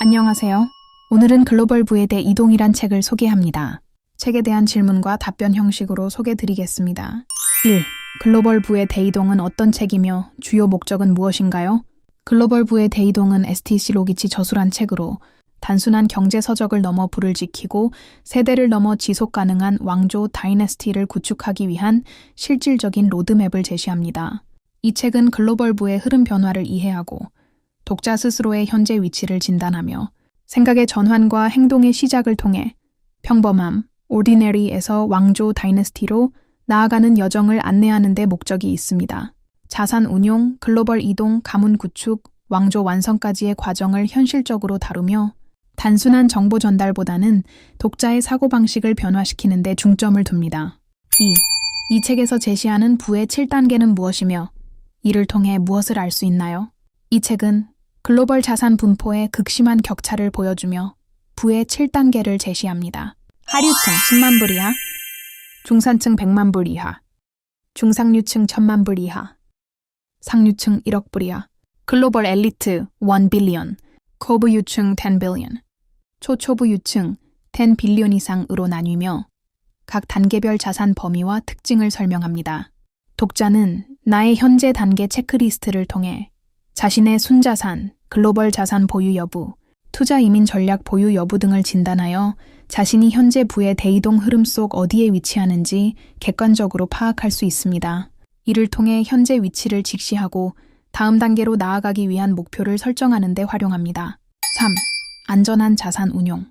안녕하세요. 오늘은 글로벌 부에 대해 이동이란 책을 소개합니다. 책에 대한 질문과 답변 형식으로 소개드리겠습니다. 1. 글로벌 부의 대이동은 어떤 책이며 주요 목적은 무엇인가요? 글로벌 부의 대이동은 STC 로기치 저술한 책으로 단순한 경제 서적을 넘어 부를 지키고 세대를 넘어 지속 가능한 왕조 다이내스티를 구축하기 위한 실질적인 로드맵을 제시합니다. 이 책은 글로벌 부의 흐름 변화를 이해하고 독자 스스로의 현재 위치를 진단하며 생각의 전환과 행동의 시작을 통해 평범함, ordinary에서 왕조 다이내스티로 나아가는 여정을 안내하는 데 목적이 있습니다. 자산 운용, 글로벌 이동, 가문 구축, 왕조 완성까지의 과정을 현실적으로 다루며 단순한 정보 전달보다는 독자의 사고방식을 변화시키는 데 중점을 둡니다. 2. 이 책에서 제시하는 부의 7단계는 무엇이며 이를 통해 무엇을 알 수 있나요? 이 책은 글로벌 자산 분포의 극심한 격차를 보여주며 부의 7단계를 제시합니다. 하류층 10만 불 이하, 중산층 100만 불 이하, 중상류층 1000만 불 이하, 상류층 1억 불 이하, 글로벌 엘리트 1 빌리언, 고부 유층 10 빌리언, 초초부 유층 10 빌리언 이상으로 나뉘며 각 단계별 자산 범위와 특징을 설명합니다. 독자는 나의 현재 단계 체크리스트를 통해 자신의 순자산, 글로벌 자산 보유 여부, 투자 이민 전략 보유 여부 등을 진단하여 자신이 현재 부의 대이동 흐름 속 어디에 위치하는지 객관적으로 파악할 수 있습니다. 이를 통해 현재 위치를 직시하고 다음 단계로 나아가기 위한 목표를 설정하는 데 활용합니다. 3. 안전한 자산 운용.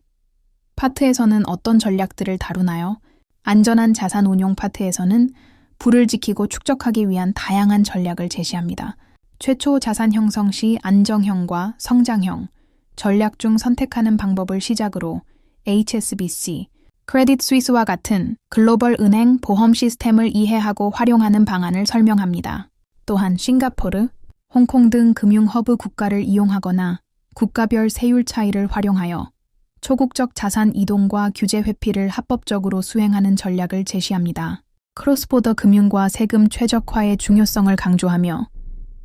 파트에서는 어떤 전략들을 다루나요? 안전한 자산 운용 파트에서는 부를 지키고 축적하기 위한 다양한 전략을 제시합니다. 최초 자산 형성 시 안정형과 성장형, 전략 중 선택하는 방법을 시작으로 HSBC, 크레딧 스위스와 같은 글로벌 은행 보험 시스템을 이해하고 활용하는 방안을 설명합니다. 또한 싱가포르, 홍콩 등 금융 허브 국가를 이용하거나 국가별 세율 차이를 활용하여 초국적 자산 이동과 규제 회피를 합법적으로 수행하는 전략을 제시합니다. 크로스보더 금융과 세금 최적화의 중요성을 강조하며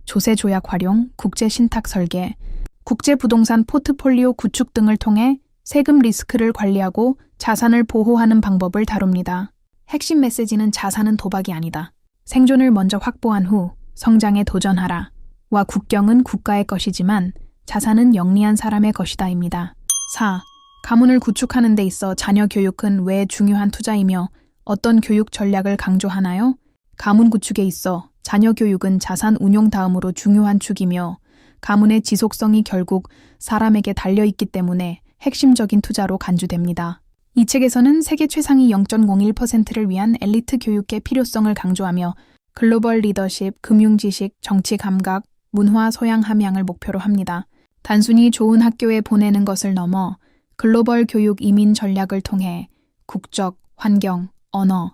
조세 조약 활용, 국제 신탁 설계, 국제 부동산 포트폴리오 구축 등을 통해 세금 리스크를 관리하고 자산을 보호하는 방법을 다룹니다. 핵심 메시지는 자산은 도박이 아니다. 생존을 먼저 확보한 후 성장에 도전하라. 와 국경은 국가의 것이지만 자산은 영리한 사람의 것이다입니다. 4. 가문을 구축하는 데 있어 자녀 교육은 왜 중요한 투자이며 어떤 교육 전략을 강조하나요? 가문 구축에 있어 자녀 교육은 자산 운용 다음으로 중요한 축이며 가문의 지속성이 결국 사람에게 달려있기 때문에 핵심적인 투자로 간주됩니다. 이 책에서는 세계 최상위 0.01%를 위한 엘리트 교육의 필요성을 강조하며 글로벌 리더십, 금융 지식, 정치 감각, 문화 소양 함양을 목표로 합니다. 단순히 좋은 학교에 보내는 것을 넘어 글로벌 교육 이민 전략을 통해 국적, 환경, 언어,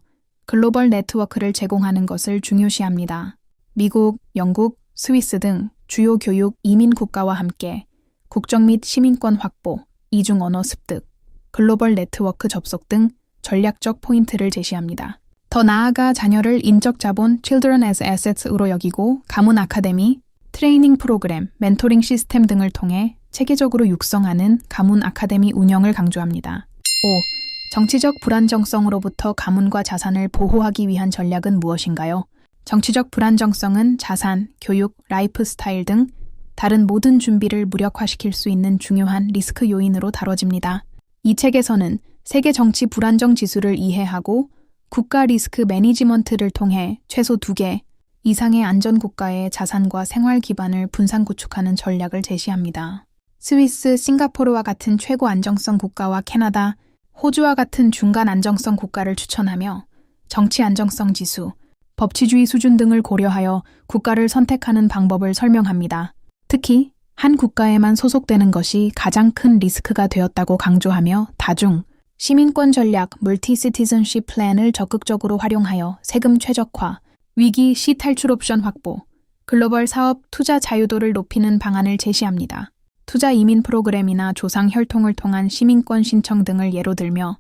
글로벌 네트워크를 제공하는 것을 중요시합니다. 미국, 영국, 스위스 등 주요 교육 이민 국가와 함께 국적 및 시민권 확보, 이중 언어 습득, 글로벌 네트워크 접속 등 전략적 포인트를 제시합니다. 더 나아가 자녀를 인적 자본 Children as Assets으로 여기고 가문 아카데미, 트레이닝 프로그램, 멘토링 시스템 등을 통해 체계적으로 육성하는 가문 아카데미 운영을 강조합니다. 5. 정치적 불안정성으로부터 가문과 자산을 보호하기 위한 전략은 무엇인가요? 정치적 불안정성은 자산, 교육, 라이프 스타일 등 다른 모든 준비를 무력화시킬 수 있는 중요한 리스크 요인으로 다뤄집니다. 이 책에서는 세계 정치 불안정 지수를 이해하고 국가 리스크 매니지먼트를 통해 최소 2개 이상의 안전 국가의 자산과 생활 기반을 분산 구축하는 전략을 제시합니다. 스위스, 싱가포르와 같은 최고 안정성 국가와 캐나다, 호주와 같은 중간 안정성 국가를 추천하며 정치 안정성 지수, 법치주의 수준 등을 고려하여 국가를 선택하는 방법을 설명합니다. 특히 한 국가에만 소속되는 것이 가장 큰 리스크가 되었다고 강조하며 다중, 시민권 전략, 멀티시티즌십 플랜을 적극적으로 활용하여 세금 최적화, 위기 시 탈출 옵션 확보, 글로벌 사업 투자 자유도를 높이는 방안을 제시합니다. 투자 이민 프로그램이나 조상 혈통을 통한 시민권 신청 등을 예로 들며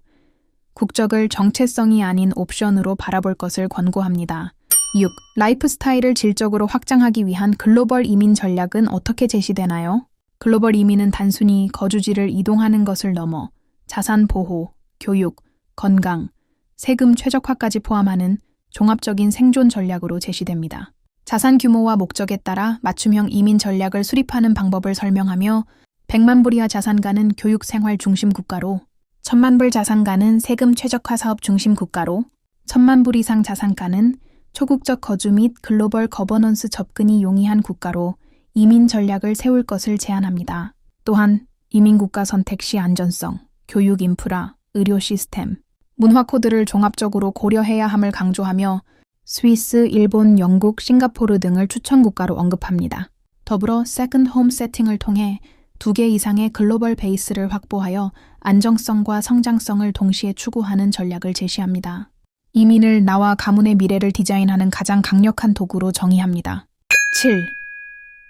국적을 정체성이 아닌 옵션으로 바라볼 것을 권고합니다. 6. 라이프 스타일을 질적으로 확장하기 위한 글로벌 이민 전략은 어떻게 제시되나요? 글로벌 이민은 단순히 거주지를 이동하는 것을 넘어 자산 보호, 교육, 건강, 세금 최적화까지 포함하는 종합적인 생존 전략으로 제시됩니다. 자산 규모와 목적에 따라 맞춤형 이민 전략을 수립하는 방법을 설명하며 100만 불 이하 자산가는 교육 생활 중심 국가로, 1000만 불 자산가는 세금 최적화 사업 중심 국가로, 1000만 불 이상 자산가는 초국적 거주 및 글로벌 거버넌스 접근이 용이한 국가로 이민 전략을 세울 것을 제안합니다. 또한 이민 국가 선택 시 안전성, 교육 인프라, 의료 시스템, 문화 코드를 종합적으로 고려해야 함을 강조하며 스위스, 일본, 영국, 싱가포르 등을 추천 국가로 언급합니다. 더불어 세컨드 홈 세팅을 통해 2개 이상의 글로벌 베이스를 확보하여 안정성과 성장성을 동시에 추구하는 전략을 제시합니다. 이민을 나와 가문의 미래를 디자인하는 가장 강력한 도구로 정의합니다. 7.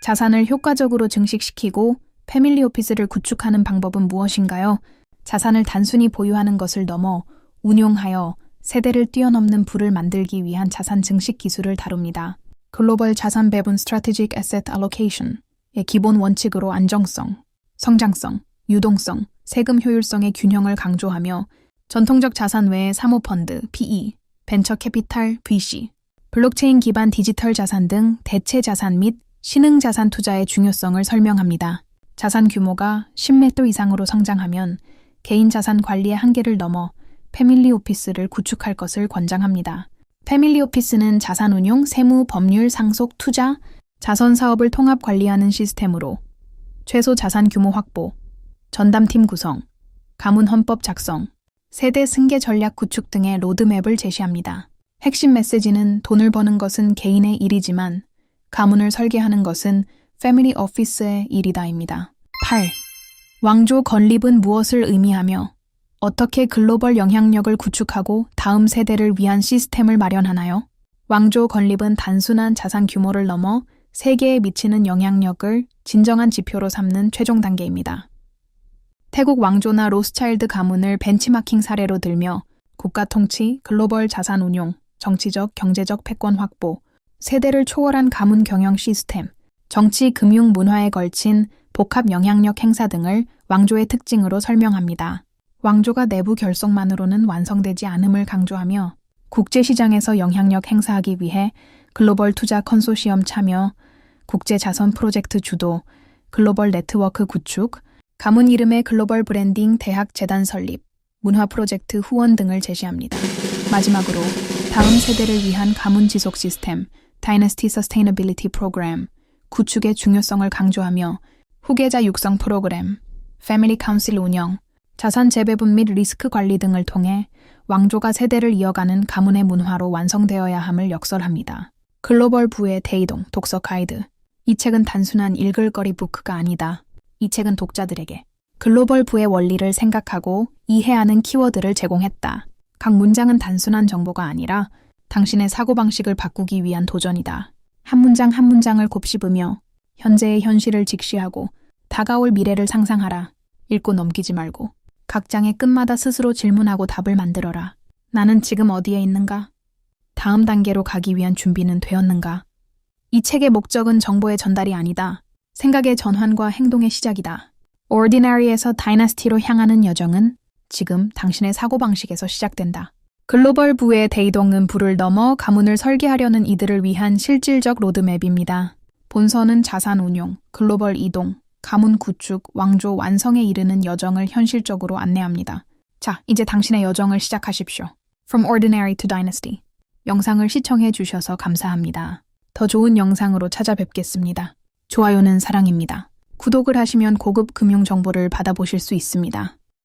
자산을 효과적으로 증식시키고 패밀리 오피스를 구축하는 방법은 무엇인가요? 자산을 단순히 보유하는 것을 넘어 운용하여 세대를 뛰어넘는 부를 만들기 위한 자산 증식 기술을 다룹니다. 글로벌 자산 배분 Strategic Asset Allocation의 기본 원칙으로 안정성, 성장성, 유동성, 세금 효율성의 균형을 강조하며 전통적 자산 외에 사모펀드, PE, 벤처 캐피탈, VC, 블록체인 기반 디지털 자산 등 대체 자산 및 신흥 자산 투자의 중요성을 설명합니다. 자산 규모가 10매 이상으로 성장하면 개인 자산 관리의 한계를 넘어 패밀리 오피스를 구축할 것을 권장합니다. 패밀리 오피스는 자산 운용, 세무, 법률, 상속, 투자, 자선 사업을 통합 관리하는 시스템으로 최소 자산 규모 확보, 전담팀 구성, 가문 헌법 작성, 세대 승계 전략 구축 등의 로드맵을 제시합니다. 핵심 메시지는 돈을 버는 것은 개인의 일이지만 가문을 설계하는 것은 패밀리 오피스의 일이다입니다. 8. 왕조 건립은 무엇을 의미하며 어떻게 글로벌 영향력을 구축하고 다음 세대를 위한 시스템을 마련하나요? 왕조 건립은 단순한 자산 규모를 넘어 세계에 미치는 영향력을 진정한 지표로 삼는 최종 단계입니다. 태국 왕조나 로스차일드 가문을 벤치마킹 사례로 들며 국가 통치, 글로벌 자산 운용, 정치적, 경제적 패권 확보, 세대를 초월한 가문 경영 시스템, 정치, 금융, 문화에 걸친 복합 영향력 행사 등을 왕조의 특징으로 설명합니다. 왕조가 내부 결속만으로는 완성되지 않음을 강조하며 국제시장에서 영향력 행사하기 위해 글로벌 투자 컨소시엄 참여, 국제 자선 프로젝트 주도, 글로벌 네트워크 구축, 가문 이름의 글로벌 브랜딩, 대학 재단 설립, 문화 프로젝트 후원 등을 제시합니다. 마지막으로 다음 세대를 위한 가문 지속 시스템, Dynasty Sustainability Program, 구축의 중요성을 강조하며 후계자 육성 프로그램, Family Council 운영, 자산 재배분 및 리스크 관리 등을 통해 왕조가 세대를 이어가는 가문의 문화로 완성되어야 함을 역설합니다. 글로벌 부의 대이동 독서 가이드. 이 책은 단순한 읽을거리 부크가 아니다. 이 책은 독자들에게 글로벌 부의 원리를 생각하고 이해하는 키워드를 제공했다. 각 문장은 단순한 정보가 아니라 당신의 사고방식을 바꾸기 위한 도전이다. 한 문장 한 문장을 곱씹으며 현재의 현실을 직시하고 다가올 미래를 상상하라. 읽고 넘기지 말고 각 장의 끝마다 스스로 질문하고 답을 만들어라. 나는 지금 어디에 있는가? 다음 단계로 가기 위한 준비는 되었는가? 이 책의 목적은 정보의 전달이 아니다. 생각의 전환과 행동의 시작이다. Ordinary에서 Dynasty로 향하는 여정은 지금 당신의 사고방식에서 시작된다. 글로벌 부의 대이동은 부를 넘어 가문을 설계하려는 이들을 위한 실질적 로드맵입니다. 본서는 자산 운용, 글로벌 이동, 가문 구축, 왕조 완성에 이르는 여정을 현실적으로 안내합니다. 자, 이제 당신의 여정을 시작하십시오. From Ordinary to Dynasty. 영상을 시청해 주셔서 감사합니다. 더 좋은 영상으로 찾아뵙겠습니다. 좋아요는 사랑입니다. 구독을 하시면 고급 금융 정보를 받아보실 수 있습니다.